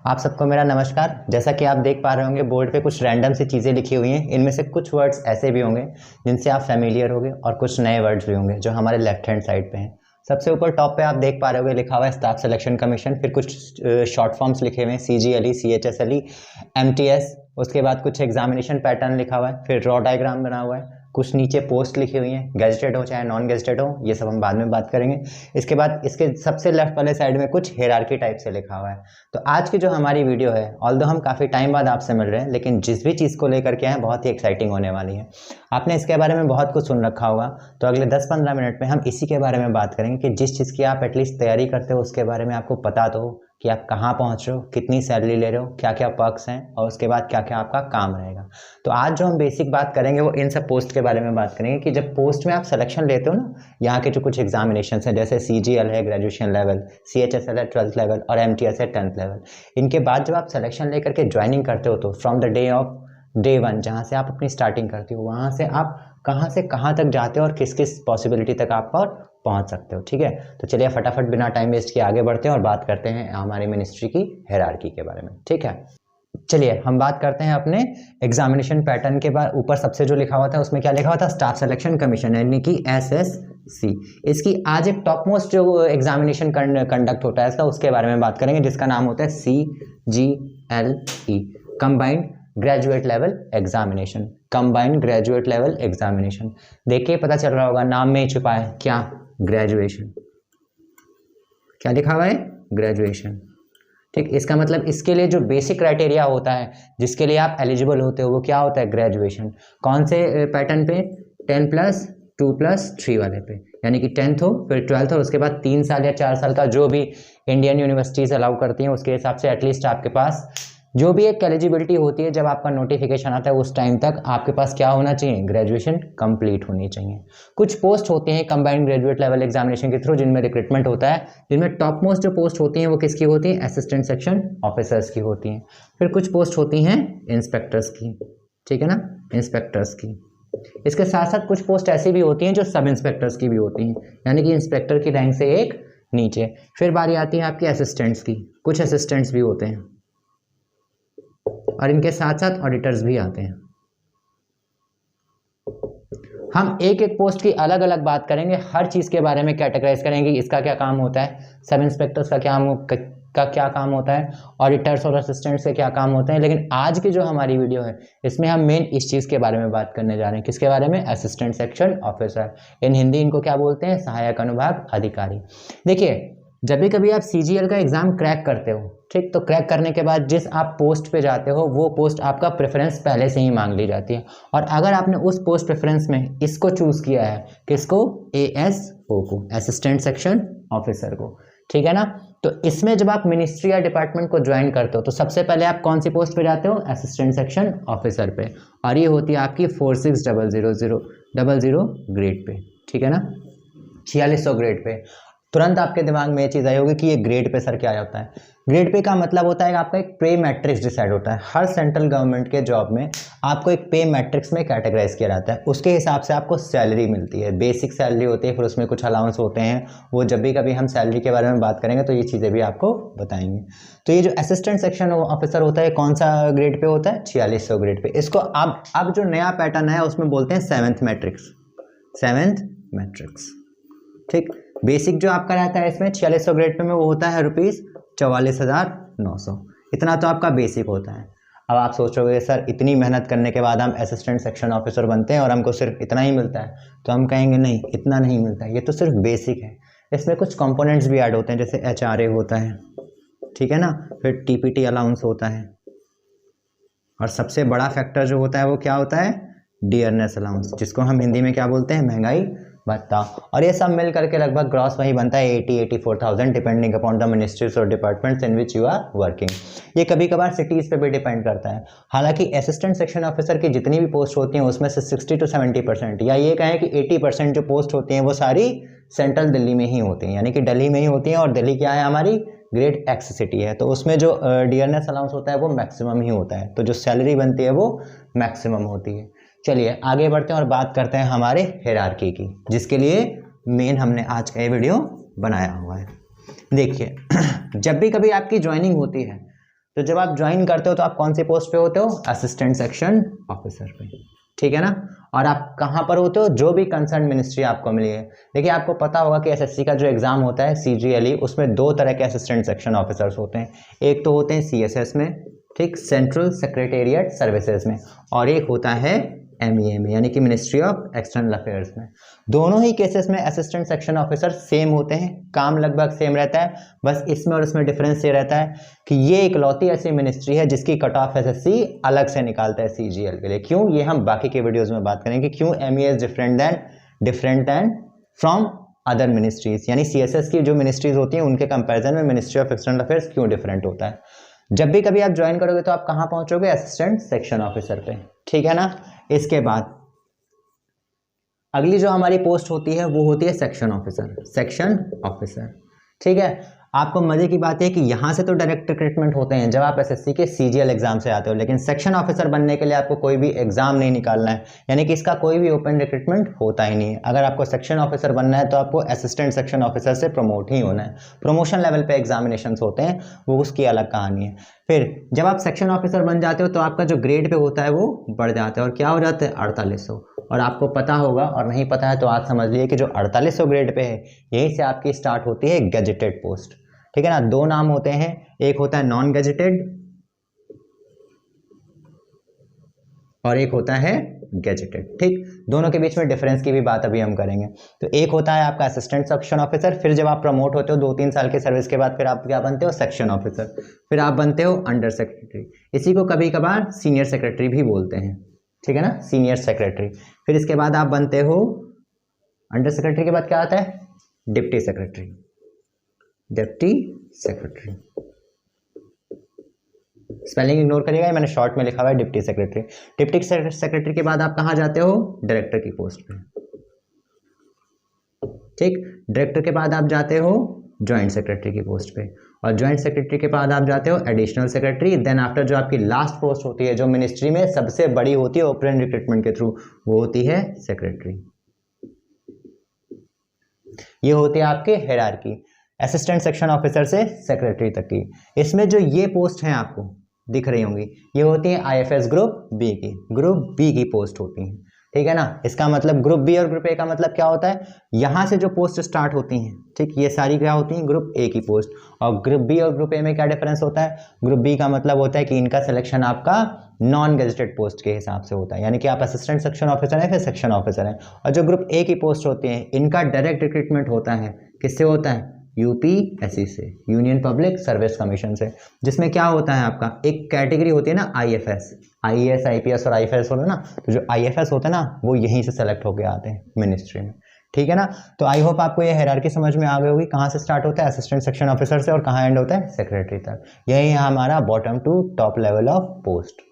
आप सबको मेरा नमस्कार। जैसा कि आप देख पा रहे होंगे बोर्ड पे कुछ रैंडम सी चीज़ें लिखी हुई हैं। इनमें से कुछ वर्ड्स ऐसे भी होंगे जिनसे आप फेमिलियर होंगे और कुछ नए वर्ड्स भी होंगे जो हमारे लेफ्ट हैंड साइड पे हैं। सबसे ऊपर टॉप पे आप देख पा रहे होंगे लिखा हुआ है स्टाफ सिलेक्शन कमीशन। फिर कुछ शॉर्ट फॉर्म्स लिखे हुए हैं CGLE, CHSLE, MTS। उसके बाद कुछ एग्जामिनेशन पैटर्न लिखा हुआ है। फिर रॉ डायग्राम बना हुआ है। कुछ नीचे पोस्ट लिखी हुई हैं, गेजेटेड हो चाहे नॉन गेजेटेड हो, ये सब हम बाद में बात करेंगे। इसके बाद इसके सबसे लेफ्ट वाले साइड में कुछ हायरार्की टाइप से लिखा हुआ है। तो आज की जो हमारी वीडियो है, ऑल्दो हम काफ़ी टाइम बाद आपसे मिल रहे हैं, लेकिन जिस भी चीज़ को लेकर के हैं बहुत ही एक्साइटिंग होने वाली है। आपने इसके बारे में बहुत कुछ सुन रखा होगा, तो अगले 10-15 मिनट में हम इसी के बारे में बात करेंगे कि जिस चीज़ की आप एटलीस्ट तैयारी करते हो उसके बारे में आपको पता तो हो कि आप कहाँ पहुँच रहे हो, कितनी सैलरी ले रहे हो, क्या क्या पर्क्स हैं और उसके बाद क्या क्या आपका काम रहेगा। तो आज जो हम बेसिक बात करेंगे वो इन सब पोस्ट के बारे में बात करेंगे कि जब पोस्ट में आप सिलेक्शन लेते हो ना, यहाँ के जो कुछ एग्जामिनेशन हैं जैसे CGL है ग्रेजुएशन लेवल, CHSL है 12th लेवल और MTS है 10th लेवल। इनके बाद जब आप सिलेक्शन लेकर के ज्वाइनिंग करते हो तो फ्रॉम द डे 1 जहाँ से आप अपनी स्टार्टिंग करते हो वहाँ से आप कहाँ से कहाँ तक जाते हो और किस किस पॉसिबिलिटी तक आप और पहुंच सकते हो। ठीक है, तो चलिए फटाफट बिना टाइम वेस्ट किए आगे बढ़ते हैं और बात करते हैं हमारी मिनिस्ट्री की हायरार्की के बारे में। ठीक है, चलिए हम बात करते हैं अपने एग्जामिनेशन पैटर्न के बाद। ऊपर सबसे जो लिखा हुआ था उसमें क्या लिखा हुआ था, स्टाफ सिलेक्शन कमीशन यानी कि SSC। इसकी आज एक टॉप मोस्ट जो एग्जामिनेशन कंडक्ट होता है इसका, उसके बारे में बात करेंगे जिसका नाम होता है CGLE, combined graduate level examination. Combined graduate level examination देखिए पता चल रहा होगा नाम में ही छुपा है क्या, ग्रेजुएशन। क्या लिखा हुआ है, ग्रेजुएशन। ठीक, इसका मतलब इसके लिए जो बेसिक क्राइटेरिया होता है जिसके लिए आप एलिजिबल होते हो वो क्या होता है, ग्रेजुएशन। कौन से पैटर्न पे, 10+2+3 वाले पे, यानी कि 10th हो फिर 12th हो, उसके बाद 3 साल या 4 साल का जो भी इंडियन यूनिवर्सिटीज अलाउ करती हैं उसके हिसाब से एटलीस्ट आपके पास जो भी एक एलिजिबिलिटी होती है जब आपका नोटिफिकेशन आता है उस टाइम तक आपके पास क्या होना चाहिए, ग्रेजुएशन कंप्लीट होनी चाहिए। कुछ पोस्ट होते हैं कंबाइंड ग्रेजुएट लेवल एग्जामिनेशन के थ्रू जिनमें रिक्रूटमेंट होता है, जिनमें टॉप मोस्ट जो पोस्ट होती हैं वो किसकी होती हैं, असिस्टेंट सेक्शन ऑफिसर्स की होती हैं। फिर कुछ पोस्ट होती हैं इंस्पेक्टर्स की, ठीक है ना, इंस्पेक्टर्स की। इसके साथ साथ कुछ पोस्ट ऐसी भी होती हैं जो सब इंस्पेक्टर्स की भी होती हैं, यानी कि इंस्पेक्टर की रैंक से एक नीचे। फिर बारी आती है आपकी असिस्टेंट्स की, कुछ असिस्टेंट्स भी होते हैं और इनके साथ साथ ऑडिटर्स भी आते हैं। हम एक एक पोस्ट की अलग अलग बात करेंगे, हर चीज़ के बारे में कैटेगराइज करेंगे, इसका क्या काम होता है, सब इंस्पेक्टर्स का क्या काम होता है, ऑडिटर्स और असिस्टेंट्स के क्या काम होते हैं। लेकिन आज की जो हमारी वीडियो है इसमें हम मेन इस चीज़ के बारे में बात करने जा रहे हैं, किसके बारे में, असिस्टेंट सेक्शन ऑफिसर। इन हिंदी इनको क्या बोलते हैं, सहायक अनुभाग अधिकारी। देखिए जब भी कभी आप CGL का एग्जाम क्रैक करते हो, ठीक, तो क्रैक करने के बाद जिस आप पोस्ट पे जाते हो वो पोस्ट आपका प्रेफरेंस पहले से ही मांग ली जाती है। और अगर आपने उस पोस्ट प्रेफरेंस में इसको चूज किया है, किसको, ASO को, असिस्टेंट सेक्शन ऑफिसर को, ठीक है ना, तो इसमें जब आप मिनिस्ट्री या डिपार्टमेंट को ज्वाइन करते हो तो सबसे पहले आप कौन सी पोस्ट पे जाते हो, असिस्टेंट सेक्शन ऑफिसर पे, और ये होती है आपकी 460000 ग्रेड पे, ठीक है ना, 4600 ग्रेड पे। तुरंत आपके दिमाग में ये चीज़ आई होगी कि ये ग्रेड पे सर क्या होता है। ग्रेड पे का मतलब होता है आपका एक पे मैट्रिक्स डिसाइड होता है। हर सेंट्रल गवर्नमेंट के जॉब में आपको एक पे मैट्रिक्स में कैटेगराइज किया जाता है, उसके हिसाब से आपको सैलरी मिलती है। बेसिक सैलरी होती है, फिर उसमें कुछ अलाउंस होते हैं, वो जब भी कभी हम सैलरी के बारे में बात करेंगे तो ये चीज़ें भी आपको बताएंगे। तो ये जो असिस्टेंट सेक्शन ऑफिसर होता है कौन सा ग्रेड पे होता है, 4600 ग्रेड पे। इसको अब जो नया पैटर्न है उसमें बोलते हैं 7th मैट्रिक्स। ठीक, बेसिक जो आपका रहता है इसमें 4600 ग्रेड पे में वो होता है ₹44,900। इतना तो आपका बेसिक होता है। अब आप सोच रहे हो सर इतनी मेहनत करने के बाद हम असिस्टेंट सेक्शन ऑफिसर बनते हैं और हमको सिर्फ इतना ही मिलता है, तो हम कहेंगे नहीं इतना नहीं मिलता है, ये तो सिर्फ बेसिक है। इसमें कुछ कंपोनेंट्स भी ऐड होते हैं, जैसे HRA होता है, ठीक है ना, फिर TPT अलाउंस होता है, और सबसे बड़ा फैक्टर जो होता है वो क्या होता है, डियरनेस अलाउंस, जिसको हम हिंदी में क्या बोलते हैं, महंगाई भत्ता। और ये सब मिल करके लगभग ग्रॉस वही बनता है 80-84,000 डिपेंडिंग अपॉन द मिनिस्ट्रीज और departments in which you are working. ये कभी कभार सिटीज़ पे भी डिपेंड करता है। हालांकि असिस्टेंट सेक्शन ऑफिसर की जितनी भी पोस्ट होती हैं उसमें से 60 to 70% या ये कहें कि 80% जो पोस्ट होती हैं वो सारी सेंट्रल दिल्ली में ही होती हैं, यानी कि दिल्ली में ही होती हैं। और दिल्ली क्या है, हमारी ग्रेट एक्स सिटी है, तो उसमें जो डियरनेस अलाउंस होता है वो मैक्सिमम ही होता है, तो जो सैलरी बनती है वो मैक्सिमम होती है। चलिए आगे बढ़ते हैं और बात करते हैं हमारे हायरार्की की, जिसके लिए मेन हमने आज का ये वीडियो बनाया हुआ है। देखिए जब भी कभी आपकी ज्वाइनिंग होती है तो जब आप ज्वाइन करते हो तो आप कौन सी पोस्ट पे होते हो? असिस्टेंट सेक्शन ऑफिसर पे, ठीक है ना। और आप कहाँ पर होते हो? जो भी कंसर्न मिनिस्ट्री आपको मिली है। देखिए आपको पता होगा कि एसएससी का जो एग्जाम होता है CGLE, उसमें दो तरह के असिस्टेंट सेक्शन ऑफिसर्स होते हैं। एक तो होते हैं CSS में, ठीक, सेंट्रल सेक्रेटेरिएट सर्विसेज में, और एक होता है MEA में, यानी कि मिनिस्ट्री ऑफ एक्सटर्नल अफेयर्स में। दोनों ही केसेस में असिस्टेंट सेक्शन ऑफिसर सेम होते हैं, काम लगभग सेम रहता है, बस इसमें और इसमें डिफरेंस ये रहता है कि ये इकलौती ऐसी मिनिस्ट्री है जिसकी कट ऑफ SSC अलग से निकालता है CGL के लिए। क्यों? ये हम बाकी के वीडियोज में बात करेंगे, क्यों MEA is different than from other ministries, यानी CSS की जो मिनिस्ट्रीज होती हैं उनके कंपेरिजन में मिनिस्ट्री ऑफ एक्सटर्नल अफेयर्स क्यों डिफरेंट होता है। जब भी कभी आप ज्वाइन करोगे तो आप कहाँ पहुंचोगे? असिस्टेंट सेक्शन ऑफिसर पे, ठीक है ना। इसके बाद अगली जो हमारी पोस्ट होती है वो होती है सेक्शन ऑफिसर, ठीक है। आपको मजे की बात है कि यहाँ से तो डायरेक्ट रिक्रूटमेंट होते हैं जब आप एसएससी के CGL एग्जाम से आते हो, लेकिन सेक्शन ऑफिसर बनने के लिए आपको कोई भी एग्जाम नहीं निकालना है, यानी कि इसका कोई भी ओपन रिक्रूटमेंट होता ही नहीं है। अगर आपको सेक्शन ऑफिसर बनना है तो आपको असिस्टेंट सेक्शन ऑफिसर से प्रमोट ही होना है। प्रमोशन लेवल पे एग्जामिनेशंस होते हैं, वो उसकी अलग कहानी है। फिर जब आप सेक्शन ऑफिसर बन जाते हो तो आपका जो ग्रेड पे होता है वो बढ़ जाता है, और क्या हो जाता है? 4800। और आपको पता होगा, और नहीं पता है तो आज समझ लिए कि जो 4800 ग्रेड पे है यहीं से आपकी स्टार्ट होती है गेजेटेड पोस्ट, ठीक है ना। दो नाम होते हैं, एक होता है नॉन गेजेटेड और एक होता है गेजेटेड, ठीक। दोनों के बीच में डिफरेंस की भी बात अभी हम करेंगे। तो एक होता है आपका असिस्टेंट सेक्शन ऑफिसर, फिर जब आप प्रमोट होते हो 2-3 साल के सर्विस के बाद फिर आप क्या बनते हो? सेक्शन ऑफिसर, फिर आप बनते हो अंडर सेक्रेटरी, इसी को कभी कभार सीनियर सेक्रेटरी भी बोलते हैं, ठीक है ना, सीनियर सेक्रेटरी। फिर इसके बाद आप बनते हो अंडर सेक्रेटरी के बाद क्या आता है? Deputy secretary. स्पेलिंग इग्नोर करिएगा, मैंने शॉर्ट में लिखा हुआ है डिप्टी सेक्रेटरी। डिप्टी सेक्रेटरी के बाद आप कहाँ जाते हो? डायरेक्टर की पोस्ट पे, ठीक। डायरेक्टर के बाद आप जाते हो ज्वाइंट सेक्रेटरी की पोस्ट पे, और ज्वाइंट सेक्रेटरी के बाद आप जाते हो एडिशनल सेक्रेटरी। देन आफ्टर जो आपकी लास्ट पोस्ट होती है, जो मिनिस्ट्री में सबसे बड़ी होती है ओपन रिक्रूटमेंट के थ्रू, वो होती है सेक्रेटरी। ये होती है आपके हायरार्की, असिस्टेंट सेक्शन ऑफिसर से सेक्रेटरी तक की। इसमें जो ये पोस्ट हैं आपको दिख रही होंगी, ये होती है IFS ग्रुप बी की पोस्ट होती हैं, ठीक है ना। इसका मतलब ग्रुप बी और ग्रुप ए का मतलब क्या होता है? यहाँ से जो पोस्ट स्टार्ट होती हैं, ठीक, ये सारी क्या होती हैं? ग्रुप ए की पोस्ट। और ग्रुप बी और ग्रुप ए में क्या डिफरेंस होता है? ग्रुप बी का मतलब होता है कि इनका सिलेक्शन आपका नॉन गेजेटेड पोस्ट के हिसाब से होता है, यानी कि आप असिस्टेंट सेक्शन ऑफिसर हैं, फिर सेक्शन ऑफिसर हैं। और जो ग्रुप ए की पोस्ट होती है इनका डायरेक्ट रिक्रूटमेंट होता है, किससे होता है? UPSC से, यूनियन पब्लिक सर्विस कमीशन से। जिसमें क्या होता है आपका, एक कैटेगरी होती है ना IFS, IAS IPS और IFS होता है ना, तो जो IFS होता है ना वो यहीं से सेलेक्ट होके आते हैं मिनिस्ट्री में, ठीक है ना। तो आई होप आपको ये हायरार्की समझ में आ गई होगी, कहाँ से स्टार्ट होता है? असिस्टेंट सेक्शन ऑफिसर से, और कहाँ एंड होता है? सेक्रेटरी तक। यही है हमारा bottom to top level of post.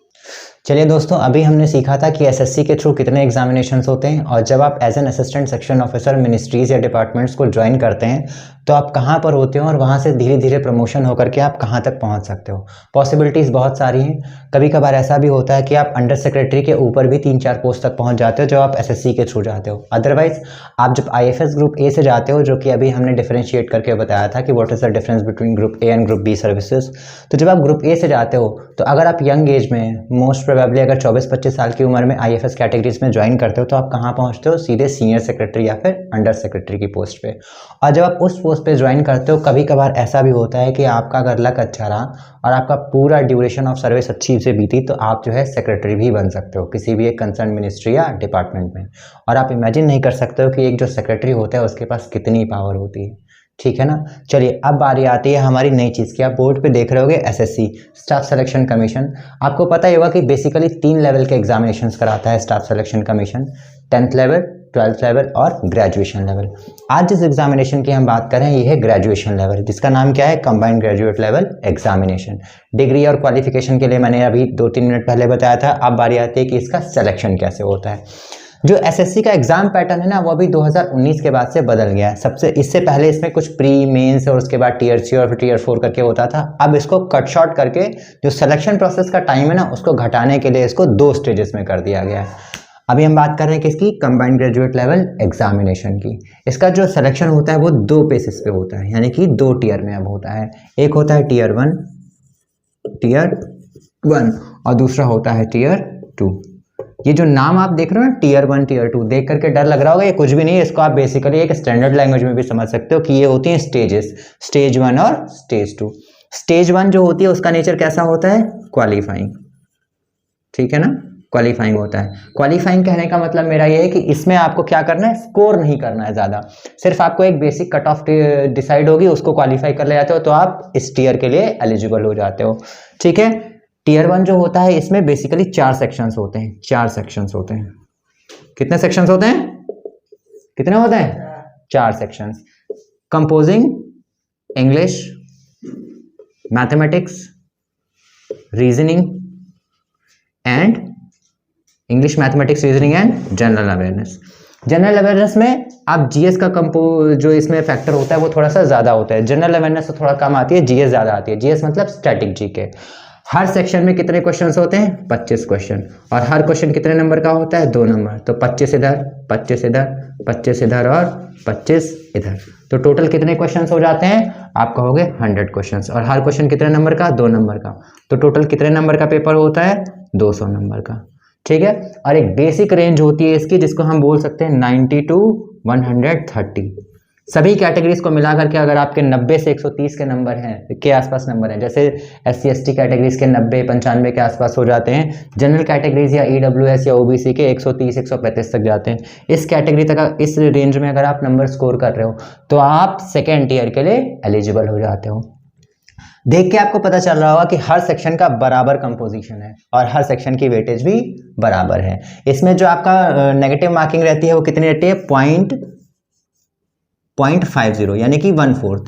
चलिए दोस्तों, अभी हमने सीखा था कि एसएससी के थ्रू कितने एग्जामिनेशंस होते हैं, और जब आप as an assistant section officer ministries या डिपार्टमेंट्स को ज्वाइन करते हैं तो आप कहाँ पर होते हो, और वहाँ से धीरे धीरे प्रमोशन होकर के आप कहाँ तक पहुँच सकते हो। पॉसिबिलिटीज़ बहुत सारी हैं। कभी कभार ऐसा भी होता है कि आप अंडर सेक्रेटरी के ऊपर भी 3-4 पोस्ट तक पहुँच जाते हो जब आप एसएससी के थ्रू जाते हो। अदरवाइज आप जब IFS ग्रुप ए से जाते हो, जो कि अभी हमने डिफरेंशिएट करके बताया था कि what is the difference between group A and group B services. तो जब आप ग्रुप ए से जाते हो तो अगर आप यंग एज में, मोस्ट प्रोबेबली अगर 24-25 साल की उम्र में IFS कैटेगरीज में ज्वाइन करते हो, तो आप कहाँ पहुँचते हो? सीधे सीनियर सेक्रेटरी या फिर अंडर सेक्रेटरी की पोस्ट पे। और जब आप उस पोस्ट पे ज्वाइन करते हो, कभी कभार ऐसा भी होता है कि आपका अगर लक अच्छा रहा और आपका पूरा ड्यूरेशन ऑफ सर्विस अच्छी से बीती, तो आप जो है सेक्रेटरी भी बन सकते हो किसी भी एक कंसर्न मिनिस्ट्री या डिपार्टमेंट में। और आप इमेजिन नहीं कर सकते हो कि एक जो सेक्रेटरी होता है उसके पास कितनी पावर होती है, ठीक है ना। चलिए अब बारी आती है हमारी नई चीज़ की। आप बोर्ड पे देख रहे होगे SSC, स्टाफ सिलेक्शन कमीशन। आपको पता ही होगा कि बेसिकली 3 लेवल के एग्जामिनेशंस कराता है staff selection commission, 10th level, 12th level और ग्रेजुएशन लेवल। आज जिस एग्जामिनेशन की हम बात कर रहे हैं ये है ग्रेजुएशन लेवल, जिसका नाम क्या है? Combined graduate level examination. Degree और क्वालिफिकेशन के लिए मैंने अभी 2-3 मिनट पहले बताया था। अब बारी आती है कि इसका सिलेक्शन कैसे होता है। जो एसएससी का एग्जाम पैटर्न है ना, वो अभी 2019 के बाद से बदल गया है। सबसे इससे पहले इसमें कुछ प्री मेंस और उसके बाद टियर 3 और फिर टियर 4 करके होता था। अब इसको कट शॉर्ट करके जो सिलेक्शन प्रोसेस का टाइम है ना, उसको घटाने के लिए इसको 2 स्टेजेस में कर दिया गया है। अभी हम बात कर रहे हैं किसकी? कंबाइंड ग्रेजुएट लेवल एग्जामिनेशन की। इसका जो सिलेक्शन होता है वो 2 बेसिस पे होता है, यानी कि 2 टियर में अब होता है। एक होता है टियर 1 टियर 1 और दूसरा होता है टियर 2। ये जो नाम आप देख रहे हो ना, टियर 1 टियर 2, देख करके डर लग रहा होगा, ये कुछ भी नहीं है। इसको आप बेसिकली एक स्टैंडर्ड लैंग्वेज में भी समझ सकते हो कि ये होती हैं स्टेजेस, स्टेज 1 और स्टेज 2। स्टेज 1 जो होती है उसका नेचर कैसा होता है, क्वालिफाइंग, ठीक है ना, क्वालिफाइंग होता है। क्वालिफाइंग कहने का मतलब मेरा ये है कि इसमें आपको क्या करना है, स्कोर नहीं करना है ज़्यादा, सिर्फ आपको एक बेसिक कट ऑफ डिसाइड होगी, उसको क्वालिफाई कर ले जाते हो तो आप इस टियर के लिए एलिजिबल हो जाते हो, ठीक है। टियर 1 जो होता है इसमें बेसिकली 4 सेक्शंस होते हैं, 4 सेक्शंस होते हैं। कितने सेक्शंस होते हैं, कितने होते हैं, 4 sections. Composing, English, mathematics, reasoning and English, mathematics, reasoning and general awareness. General awareness में आप जीएस का जो इसमें फैक्टर होता है वो थोड़ा सा ज़्यादा होता है, जनरल अवेयरनेस से थोड़ा कम आती है, जीएस ज़्यादा आती है। जीएस मतलब स्टैटिक जीके। हर सेक्शन में कितने क्वेश्चंस होते हैं, 25 क्वेश्चन, और हर क्वेश्चन कितने नंबर का होता है, 2 नंबर। तो 25 इधर, 25 इधर, 25 इधर और 25 इधर, तो टोटल कितने क्वेश्चंस हो जाते हैं, आप कहोगे 100 क्वेश्चंस। और हर क्वेश्चन कितने नंबर का, 2 नंबर का, तो टोटल कितने नंबर का पेपर होता है, 200 नंबर का, ठीक है। और एक बेसिक रेंज होती है इसकी जिसको हम बोल सकते हैं 90 to 130। सभी कैटेगरीज को मिला करके अगर आपके 90 से 130 के नंबर हैं, के आसपास नंबर हैं, जैसे SC ST कैटेगरीज के 90 95 के आसपास हो जाते हैं, जनरल कैटेगरीज या EWS या OBC के 130 135 तक जाते हैं। इस कैटेगरी तक, इस रेंज में अगर आप नंबर स्कोर कर रहे हो तो आप सेकेंड टियर के लिए एलिजिबल हो जाते हो। देख के आपको पता चल रहा होगा कि हर सेक्शन का बराबर कंपोजिशन है और हर सेक्शन की वेटेज भी बराबर है। इसमें जो आपका नेगेटिव मार्किंग रहती है वो कितनी रहती है, 0.50 यानी कि 1/4,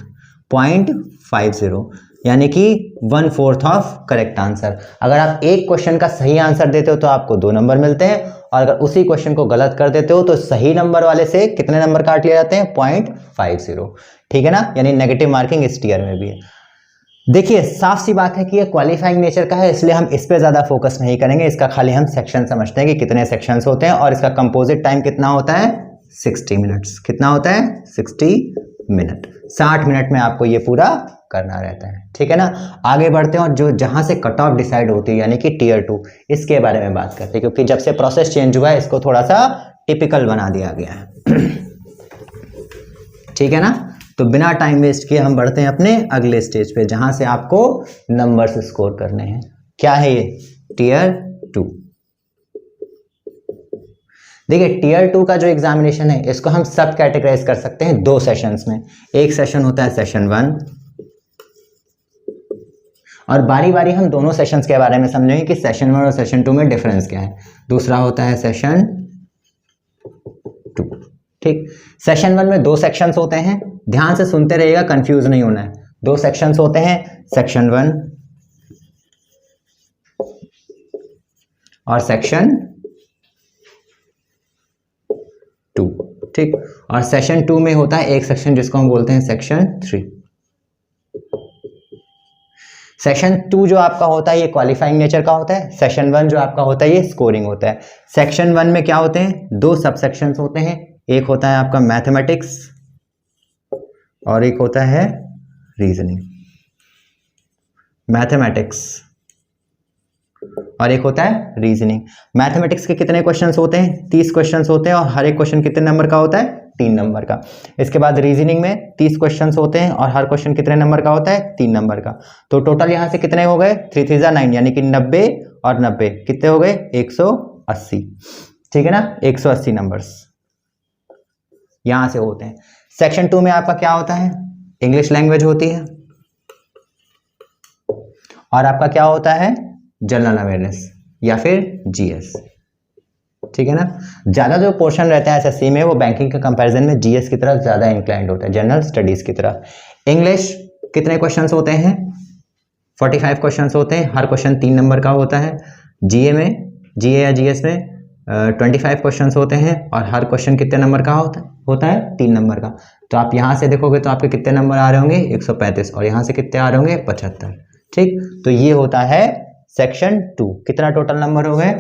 0.50 यानी कि 1/4 ऑफ करेक्ट आंसर। अगर आप एक क्वेश्चन का सही आंसर देते हो तो आपको 2 नंबर मिलते हैं, और अगर उसी क्वेश्चन को गलत कर देते हो तो सही नंबर वाले से कितने नंबर काट लिए जाते हैं, 0.50, ठीक है ना। यानी नेगेटिव मार्किंग इस टियर में भी है। देखिए साफ सी बात है कि ये क्वालिफाइंग नेचर का है, इसलिए हम इस पे ज़्यादा फोकस नहीं करेंगे। इसका खाली हम सेक्शन समझते हैं कि कितने सेक्शंस होते हैं, और इसका कंपोजिट टाइम कितना होता है, 60 मिनट्स। कितना होता है, 60 मिनट। 60 मिनट में आपको ये पूरा करना रहता है, ठीक है ना। आगे बढ़ते हैं और जो जहाँ से कट ऑफ डिसाइड होती है यानी कि टियर 2, इसके बारे में बात करते हैं, क्योंकि जब से प्रोसेस चेंज हुआ है इसको थोड़ा सा टिपिकल बना दिया गया है, ठीक है ना। तो बिना टाइम वेस्ट किए हम बढ़ते हैं अपने अगले स्टेज पे, जहां से आपको नंबर्स स्कोर करने हैं। क्या है ये, टियर 2। देखिए टियर 2 का जो एग्जामिनेशन है इसको हम सब कैटेगराइज कर सकते हैं 2 सेशंस में। एक सेशन होता है सेशन 1, और बारी बारी हम दोनों सेशंस के बारे में समझेंगे कि सेशन 1 और सेशन 2 में डिफरेंस क्या है। दूसरा होता है सेशन 2, ठीक। सेशन 1 में 2 सेक्शंस होते हैं, ध्यान से सुनते रहिएगा, कंफ्यूज नहीं होना है। 2 सेक्शंस होते हैं, सेक्शन 1 और सेक्शन 2, ठीक। और सेशन 2 में होता है एक सेक्शन जिसको हम बोलते हैं सेक्शन 3। सेक्शन 2 जो आपका होता है ये क्वालिफाइंग नेचर का होता है। सेशन 1 जो आपका होता है ये स्कोरिंग होता है। सेक्शन 1 में क्या होते हैं, 2 सब सेक्शंस होते हैं। एक होता है आपका मैथमेटिक्स और एक होता है रीजनिंग। मैथमेटिक्स और एक होता है रीजनिंग। मैथमेटिक्स के कितने क्वेश्चंस होते हैं, 30 क्वेश्चंस होते हैं, और हर एक क्वेश्चन कितने नंबर का होता है, 3 नंबर का। इसके बाद रीजनिंग में 30 क्वेश्चंस होते हैं और हर क्वेश्चन कितने नंबर का होता है, 3 नंबर का। तो टोटल यहां से कितने हो गए, 3 3 9, यानी कि 90 और 90 कितने हो गए, 180, ठीक है ना। 180 नंबर्स यहां से होते हैं। सेक्शन 2 में आपका क्या होता है, इंग्लिश लैंग्वेज होती है, और आपका क्या होता है, जनरल अवेयरनेस या फिर जीएस, ठीक है ना। ज्यादा जो पोर्शन रहता है एसएससी में वो बैंकिंग के कंपैरिजन में जीएस की तरफ ज्यादा इंक्लाइंड होता है, जनरल स्टडीज की तरफ। इंग्लिश कितने क्वेश्चंस होते हैं, 45 क्वेश्चंस होते हैं, हर क्वेश्चन 3 नंबर का होता है। जीए या जीएस में 25 क्वेश्चंस होते हैं और हर क्वेश्चन कितने नंबर का होता है 3 नंबर का। तो आप यहाँ से देखोगे तो आपके कितने नंबर आ रहे होंगे, 135, और यहाँ से कितने आ रहे होंगे, 75, ठीक। तो ये होता है सेक्शन 2। कितना टोटल नंबर हो गए,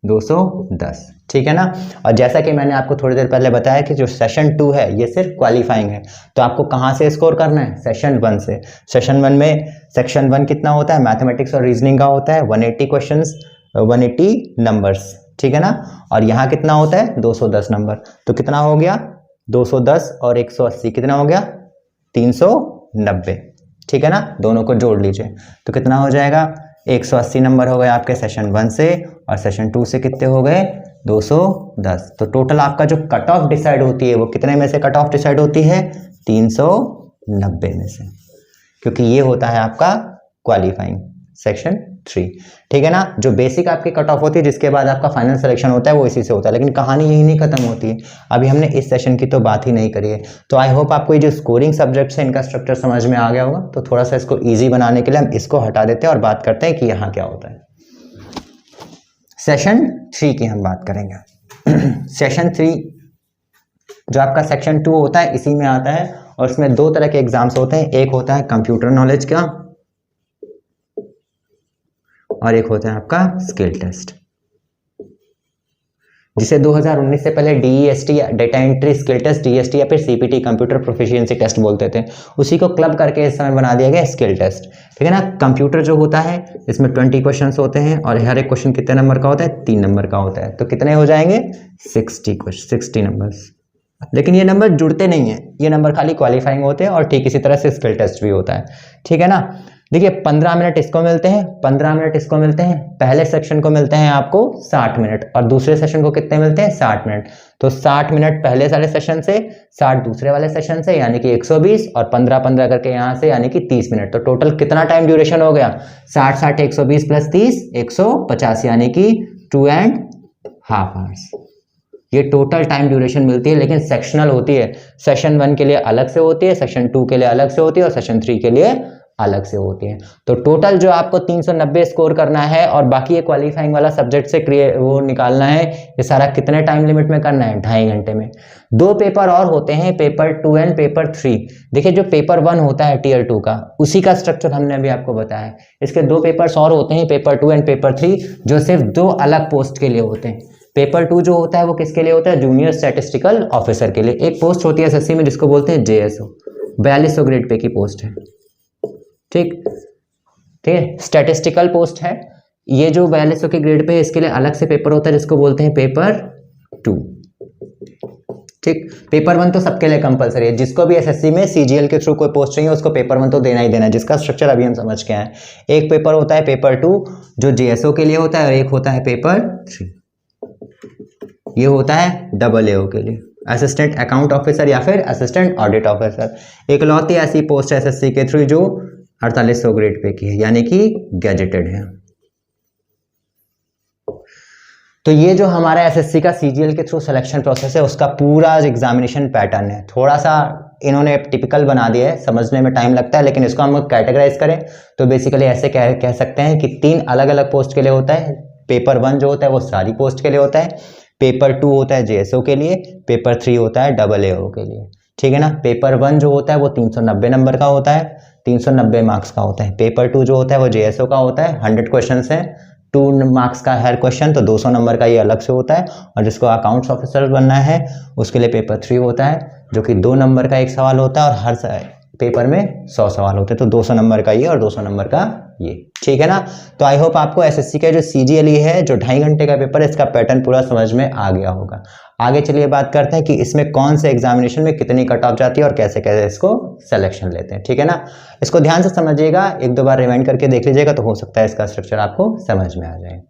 210, ठीक है ना। और जैसा कि मैंने आपको थोड़ी देर पहले बताया कि जो सेशन 2 है ये सिर्फ क्वालिफाइंग है, तो आपको कहाँ से स्कोर करना है, सेशन 1 से। सेशन 1 में सेक्शन 1 कितना होता है, मैथमेटिक्स और रीजनिंग का होता है 180 क्वेश्चंस, 180 नंबर्स, ठीक है ना। और यहाँ कितना होता है 210 नंबर, तो कितना हो गया 210 और 180 कितना हो गया 390, ठीक है ना। दोनों को जोड़ लीजिए तो कितना हो जाएगा 180 नंबर हो गए आपके सेशन 1 से, और सेशन 2 से कितने हो गए 210। तो टोटल आपका जो कट ऑफ डिसाइड होती है वो कितने में से कट ऑफ डिसाइड होती है 390 में से, क्योंकि ये होता है आपका क्वालिफाइंग सेक्शन 3, ठीक है ना। जो बेसिक आपकी कट ऑफ होती है जिसके बाद आपका फाइनल सिलेक्शन होता है वो इसी से होता है, लेकिन कहानी यही नहीं खत्म होती है। अभी हमने इस सेशन की तो बात ही नहीं करी है। तो आई होप आपको ये जो स्कोरिंग सब्जेक्ट्स है इनका स्ट्रक्चर समझ में आ गया होगा। तो थोड़ा सा इसको ईजी बनाने के लिए हम इसको हटा देते हैं और बात करते हैं कि यहाँ क्या होता है। सेशन 3 की हम बात करेंगे। सेशन 3 जो आपका सेक्शन 2 होता है इसी में आता है, और इसमें दो तरह के एग्जाम्स होते हैं, एक होता है कंप्यूटर नॉलेज का और एक होता है आपका स्किल टेस्ट, जिसे 2019 से पहले DEST data entry skill test, DST या फिर CPT कंप्यूटर प्रोफिशिएंसी टेस्ट बोलते थे, उसी को क्लब करके इस समय बना दिया गया स्किल टेस्ट, ठीक है ना। कंप्यूटर जो होता है इसमें 20 क्वेश्चंस होते हैं और हर एक क्वेश्चन कितने नंबर का होता है 3 नंबर का होता है, तो कितने हो जाएंगे 60 नंबर्स। लेकिन ये नंबर जुड़ते नहीं है, ये नंबर खाली क्वालिफाइंग होते हैं, और ठीक इसी तरह से स्किल टेस्ट भी होता है, ठीक है ना। देखिए 15 मिनट इसको मिलते हैं, 15 मिनट इसको मिलते हैं, पहले सेक्शन को मिलते हैं आपको 60 मिनट और दूसरे सेशन को कितने मिलते हैं 60 मिनट। तो 60 मिनट पहले वाले सेशन से, 60 दूसरे वाले सेशन से, यानी कि 120, और 15-15 करके यहाँ से यानी कि 30 मिनट। तो टोटल कितना टाइम ड्यूरेशन हो गया 60-60 120 प्लस 30 150, यानी कि 2.5 आवर्स। ये टोटल टाइम ड्यूरेशन मिलती है, लेकिन सेक्शनल होती है। सेशन 1 के लिए अलग से होती है, सेशन 2 के लिए अलग से होती है, और सेशन 3 के लिए अलग से होती है। तो टोटल जो आपको 390 स्कोर करना है और बाकी ये क्वालिफाइंग वाला सब्जेक्ट से वो निकालना है, ये सारा कितने टाइम लिमिट में करना है 2.5 घंटे में। 2 पेपर और होते हैं, पेपर 2 एंड पेपर 3। देखिए जो पेपर 1 होता है टीयर 2 का, उसी का स्ट्रक्चर हमने अभी आपको बताया। इसके 2 पेपर्स और होते हैं, पेपर 2 एंड पेपर 3, जो सिर्फ 2 अलग पोस्ट के लिए होते हैं। पेपर 2 जो होता है वो किसके लिए होता है, जूनियर स्टैटिस्टिकल ऑफिसर के लिए। एक पोस्ट होती है SSC में जिसको बोलते हैं JSO, 4200 ग्रेड पे की पोस्ट है, ठीक है, स्टैटिस्टिकल पोस्ट है। ये जो 4200 के ग्रेड पे है इसके लिए अलग से पेपर होता है जिसको बोलते हैं पेपर 2, ठीक। पेपर 1 तो सबके लिए कंपलसरी है, जिसको भी SSC में CGL के थ्रू कोई पोस्ट चाहिए उसको पेपर 1 तो देना ही देना है, जिसका स्ट्रक्चर अभी हम समझ के आए। एक पेपर होता है पेपर 2 जो JSO के लिए होता है, और एक होता है पेपर 3, ये होता है AAO के लिए, असिस्टेंट अकाउंट ऑफिसर या फिर असिस्टेंट ऑडिट ऑफिसर। इकलौती ऐसी पोस्ट है SSC के थ्रू जो 4800 ग्रेड पे की है, यानी कि गैजेटेड है। तो ये जो हमारा SSC का CGL के थ्रू सिलेक्शन प्रोसेस है उसका पूरा एग्जामिनेशन पैटर्न है। थोड़ा सा इन्होंने टिपिकल बना दिया है, समझने में टाइम लगता है, लेकिन इसको हम कैटेगराइज करें तो बेसिकली ऐसे कह सकते हैं कि 3 अलग अलग पोस्ट के लिए होता है। पेपर 1 जो होता है वो सारी पोस्ट के लिए होता है, पेपर 2 होता है JSO के लिए, पेपर 3 होता है AAO के लिए, ठीक है ना। पेपर 1 जो होता है वो 390 नंबर का होता है, 390 मार्क्स का होता है। पेपर 2 जो होता है वो JSO का होता है, 100 क्वेश्चन है, 2 मार्क्स का हर क्वेश्चन, तो 200 नंबर का ये अलग से होता है। और जिसको अकाउंट्स ऑफिसर बनना है उसके लिए पेपर 3 होता है, जो कि 2 नंबर का एक सवाल होता है, और हर पेपर में 100 सवाल होते हैं, तो 200 नंबर का ये और 200 नंबर का ये, ठीक है ना। तो आई होप आपको SSC का जो CGL है जो 2.5 घंटे का पेपर है इसका पैटर्न पूरा समझ में आ गया होगा। आगे चलिए बात करते हैं कि इसमें कौन से एग्जामिनेशन में कितनी कट ऑफ जाती है और कैसे कैसे इसको सिलेक्शन लेते हैं, ठीक है ना। इसको ध्यान से समझिएगा, 1-2 बार रिवाइंड करके देख लीजिएगा तो हो सकता है इसका स्ट्रक्चर आपको समझ में आ जाए।